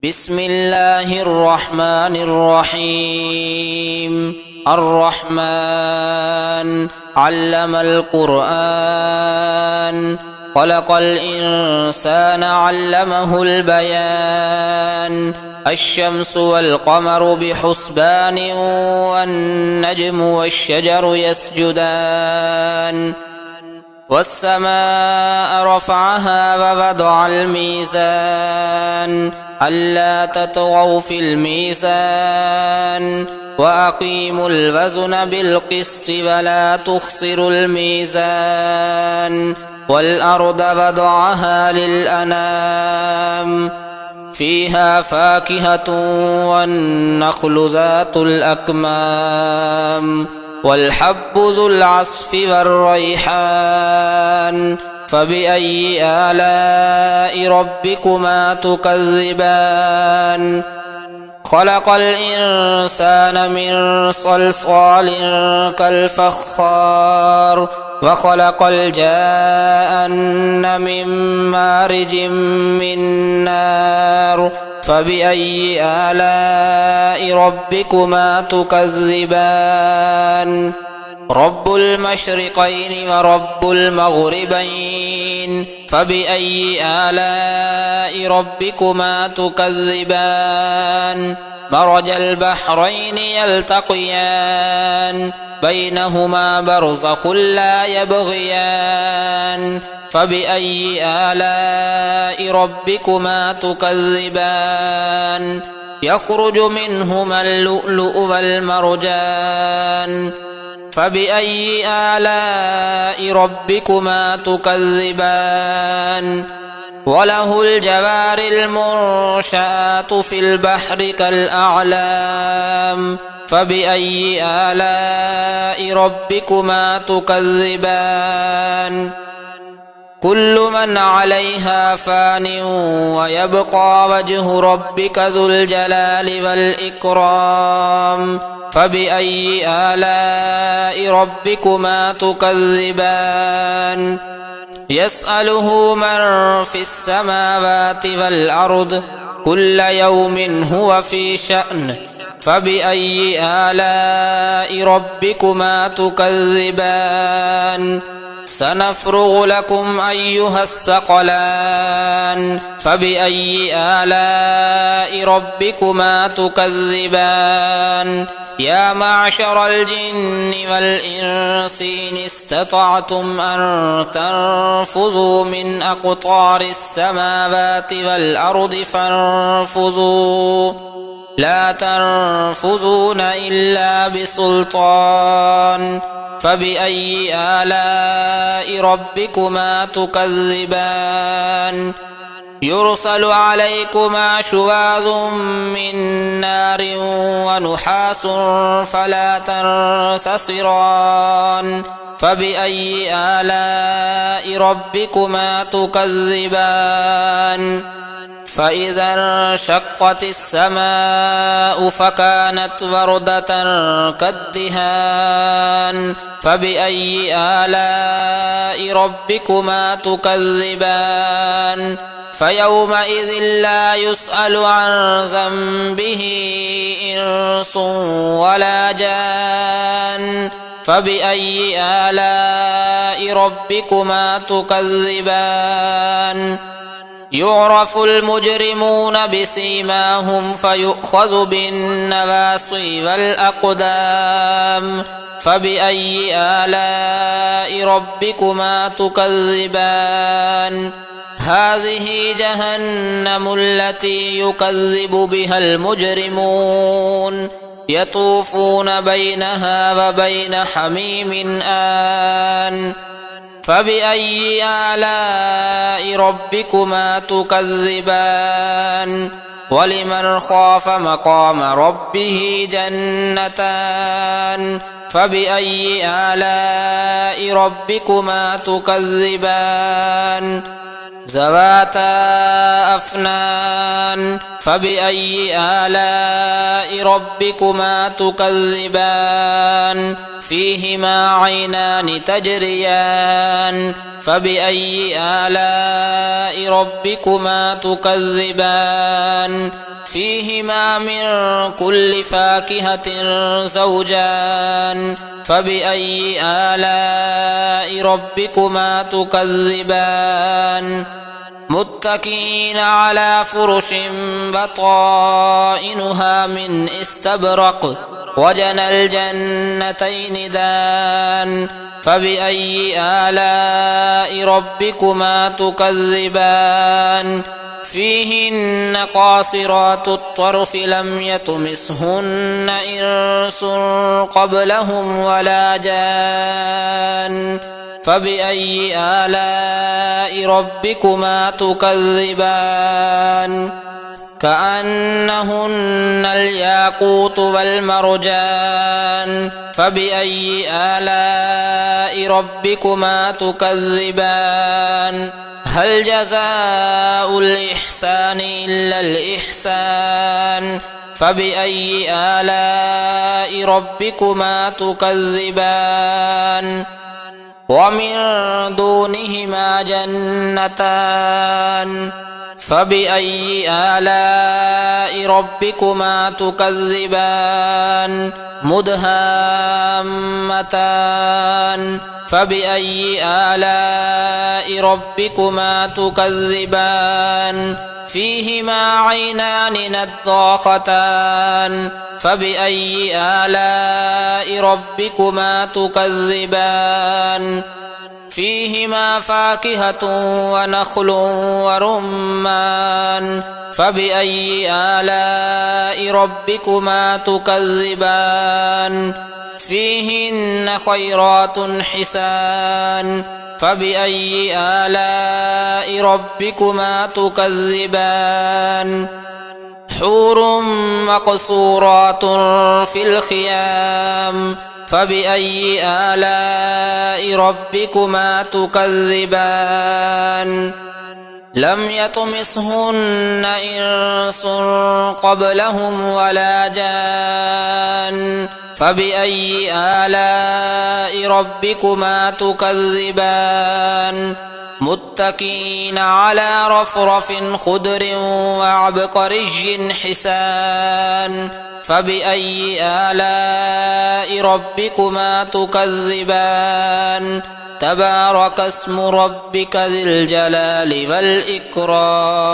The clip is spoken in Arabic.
بسم الله الرحمن الرحيم. الرحمن علم القرآن، خلق الإنسان علمه البيان. الشمس والقمر بحسبان، والنجم والشجر يسجدان. والسماء رفعها ووضع الميزان، ألا تطغوا في الميزان، وأقيموا الوزن بالقسط ولا تخسروا الميزان. والأرض وضعها للأنام، فيها فاكهة والنخل ذات الأكمام، والحب ذو العصف والريحان. فبأي آلاء ربكما تكذبان؟ خلق الإنسان من صلصال كالفخار، وخلق الجان من مارج من نار. فبأي آلاء ربكما تكذبان؟ رب المشرقين ورب المغربين، فبأي آلاء ربكما تكذبان؟ مرج البحرين يلتقيان، بينهما برزخ لا يبغيان. فبأي آلاء ربكما تكذبان؟ يخرج منهما اللؤلؤ والمرجان. فبأي آلاء ربكما تكذبان؟ وله الجوار المنشآت في البحر كالأعلام. فبأي آلاء ربكما تكذبان؟ كل من عليها فان، ويبقى وجه ربك ذو الجلال والإكرام. فبأي آلاء ربكما تكذبان؟ يسأله من في السماوات والأرض، كل يوم هو في شأن. فبأي آلاء ربكما تكذبان؟ سنفرغ لكم أيها الثقلان. فبأي آلاء ربكما تكذبان؟ يا معشر الجن والإنس إن استطعتم أن تنفذوا من أقطار السماوات والأرض فانفذوا، لا تنفذون إلا بسلطان. فبأي آلاء ربكما تكذبان؟ يرسل عليكما شواظ من نار ونحاس فلا تنتصران. فبأي آلاء ربكما تكذبان؟ فإذا انشقت السماء فكانت وردة كالدهان. فبأي آلاء ربكما تكذبان؟ فيومئذ لا يسأل عن ذنبه إنس ولا جان. فبأي آلاء ربكما تكذبان؟ يعرف المجرمون بسيماهم فيؤخذ بالنواصي والأقدام. فبأي آلاء ربكما تكذبان؟ هذه جهنم التي يكذب بها المجرمون، يطوفون بينها وبين حميم آن. فبأي آلاء ربكما تكذبان؟ ولمن خاف مقام ربه جنتان. فبأي آلاء ربكما تكذبان؟ ذواتا أفنان. فبأي آلاء ربكما تكذبان فيهما عينان تجريان فبأي آلاء ربكما تكذبان فيهما من كل فاكهة زوجان فبأي آلاء ربكما تكذبان متكئين على فرش بطائنها من استبرق وجنى الجنتين دان فبأي آلاء ربكما تكذبان فيهن قاصرات الطرف لم يطمثهن إنس قبلهم ولا جان فبأي آلاء ربكما تكذبان كأنهن الياقوت والمرجان فبأي آلاء ربكما تكذبان هل جزاء الإحسان إلا الإحسان فبأي آلاء ربكما تكذبان ومن دونهما جنتان فبأي آلاء ربكما تكذبان مدهامتان فبأي آلاء ربكما تكذبان فيهما عينان نضاختان فبأي آلاء ربكما تكذبان فيهما فاكهة ونخل ورمان فبأي آلاء ربكما تكذبان فيهن خيرات حسان فبأي آلاء ربكما تكذبان حور مقصورات في الخيام فبأي آلاء ربكما تكذبان لم يطمثهن إنس قبلهم ولا جان فبأي آلاء ربكما تكذبان متكئين على رفرف خضر وعبقري حسان فبأي آلاء ربكما تكذبان تبارك اسم ربك ذي الجلال والإكرام